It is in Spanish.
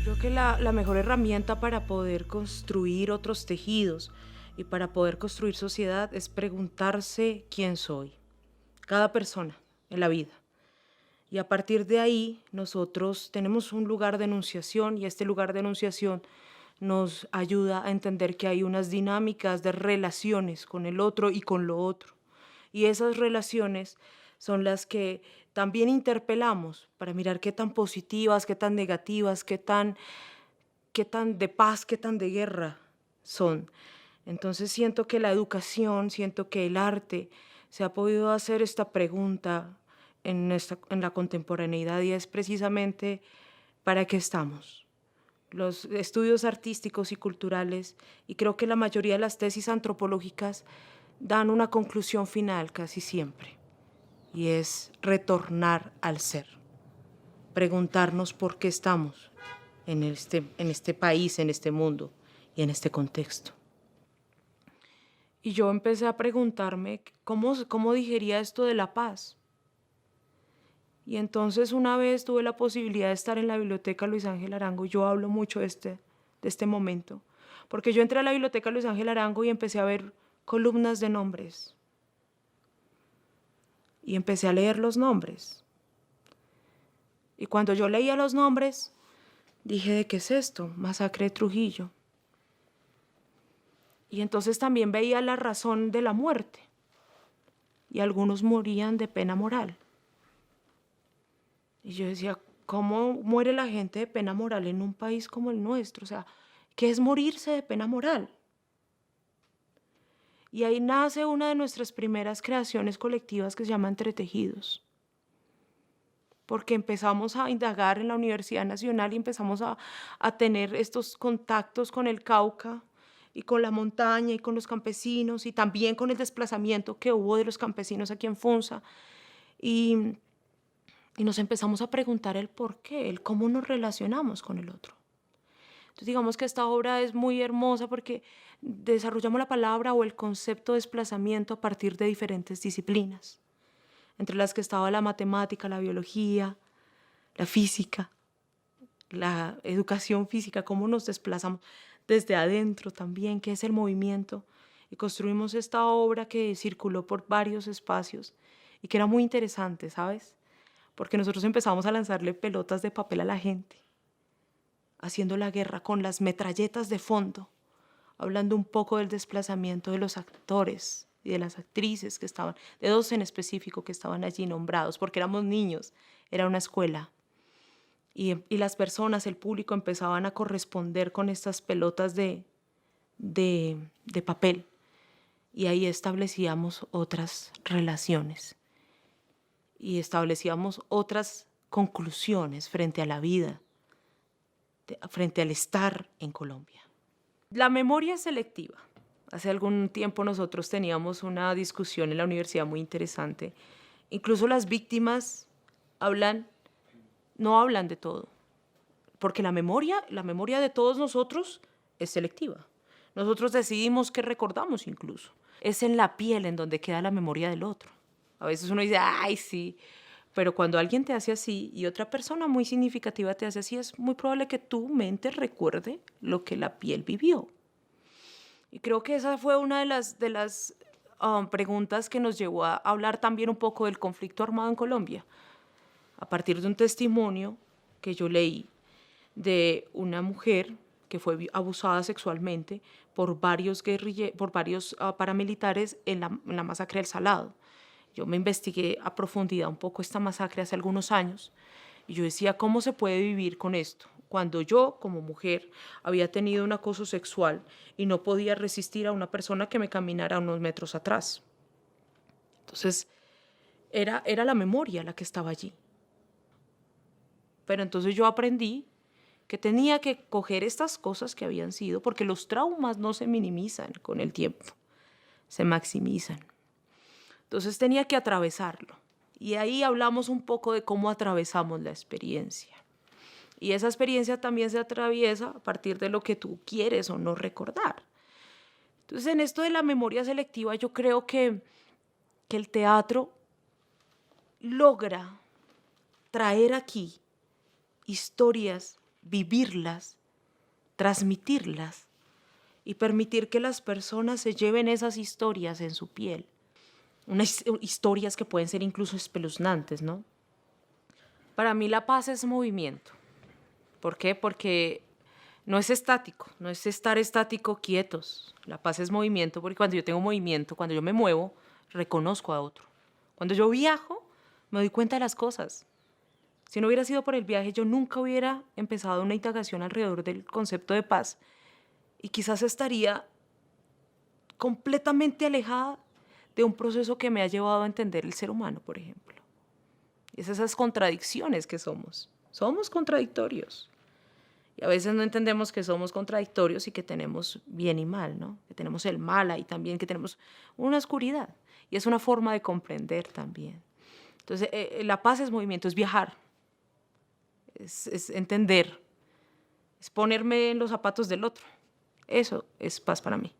Creo que la mejor herramienta para poder construir otros tejidos y para poder construir sociedad es preguntarse quién soy, cada persona en la vida. Y a partir de ahí nosotros tenemos un lugar de enunciación y este lugar de enunciación nos ayuda a entender que hay unas dinámicas de relaciones con el otro y con lo otro. Y esas relaciones son las que también interpelamos para mirar qué tan positivas, qué tan negativas, qué tan de paz, qué tan de guerra son. Entonces siento que la educación, siento que el arte se ha podido hacer esta pregunta en la contemporaneidad y es precisamente ¿para qué estamos? Los estudios artísticos y culturales, y creo que la mayoría de las tesis antropológicas dan una conclusión final casi siempre, y es retornar al ser, preguntarnos por qué estamos en este país, en este mundo y en este contexto. Y yo empecé a preguntarme cómo digería esto de la paz. Y entonces una vez tuve la posibilidad de estar en la biblioteca Luis Ángel Arango, y yo hablo mucho de este momento, porque yo entré a la biblioteca Luis Ángel Arango y empecé a ver columnas de nombres. Y empecé a leer los nombres. Y cuando yo leía los nombres, dije, ¿de qué es esto? Masacre de Trujillo. Y entonces también veía la razón de la muerte. Y algunos morían de pena moral. Y yo decía, ¿cómo muere la gente de pena moral en un país como el nuestro? O sea, ¿qué es morirse de pena moral? Y ahí nace una de nuestras primeras creaciones colectivas que se llama Entretejidos. Porque empezamos a indagar en la Universidad Nacional y empezamos a tener estos contactos con el Cauca y con la montaña y con los campesinos y también con el desplazamiento que hubo de los campesinos aquí en Funza. Y, y nos empezamos a preguntar el por qué, el cómo nos relacionamos con el otro. Entonces digamos que esta obra es muy hermosa porque desarrollamos la palabra o el concepto de desplazamiento a partir de diferentes disciplinas, entre las que estaba la matemática, la biología, la física, la educación física, cómo nos desplazamos desde adentro también, qué es el movimiento. Y construimos esta obra que circuló por varios espacios y que era muy interesante, ¿sabes? Porque nosotros empezamos a lanzarle pelotas de papel a la gente, haciendo la guerra con las metralletas de fondo, hablando un poco del desplazamiento de los actores y de las actrices que estaban, de dos en específico que estaban allí nombrados, porque éramos niños, era una escuela. Y las personas, el público, empezaban a corresponder con estas pelotas de papel. Y ahí establecíamos otras relaciones. Y establecíamos otras conclusiones frente a la vida, frente al estar en Colombia. La memoria es selectiva. Hace algún tiempo nosotros teníamos una discusión en la universidad muy interesante. Incluso las víctimas no hablan de todo, porque la memoria de todos nosotros es selectiva. Nosotros decidimos qué recordamos incluso. Es en la piel en donde queda la memoria del otro. A veces uno dice, ay, sí, pero cuando alguien te hace así y otra persona muy significativa te hace así, es muy probable que tu mente recuerde lo que la piel vivió. Y creo que esa fue una de las preguntas que nos llevó a hablar también un poco del conflicto armado en Colombia, a partir de un testimonio que yo leí de una mujer que fue abusada sexualmente por varios paramilitares en la masacre del Salado. Yo me investigué a profundidad un poco esta masacre hace algunos años y yo decía, ¿cómo se puede vivir con esto? Cuando yo, como mujer, había tenido un acoso sexual y no podía resistir a una persona que me caminara unos metros atrás. Entonces, era la memoria la que estaba allí. Pero entonces yo aprendí que tenía que coger estas cosas que habían sido, porque los traumas no se minimizan con el tiempo, se maximizan. Entonces tenía que atravesarlo. Y ahí hablamos un poco de cómo atravesamos la experiencia. Y esa experiencia también se atraviesa a partir de lo que tú quieres o no recordar. Entonces en esto de la memoria selectiva yo creo que el teatro logra traer aquí historias vivirlas, transmitirlas y permitir que las personas se lleven esas historias en su piel. Unas historias que pueden ser incluso espeluznantes, ¿no? Para mí la paz es movimiento. ¿Por qué? Porque no es estático, no es estar estático quietos. La paz es movimiento porque cuando yo tengo movimiento, cuando yo me muevo, reconozco a otro. Cuando yo viajo, me doy cuenta de las cosas. Si no hubiera sido por el viaje, yo nunca hubiera empezado una indagación alrededor del concepto de paz y quizás estaría completamente alejada de un proceso que me ha llevado a entender el ser humano, por ejemplo. Y es esas contradicciones que somos. Somos contradictorios. Y a veces no entendemos que somos contradictorios y que tenemos bien y mal, ¿no? Que tenemos el mal ahí también, que tenemos una oscuridad. Y es una forma de comprender también. Entonces, la paz es movimiento, es viajar, es entender, es ponerme en los zapatos del otro. Eso es paz para mí.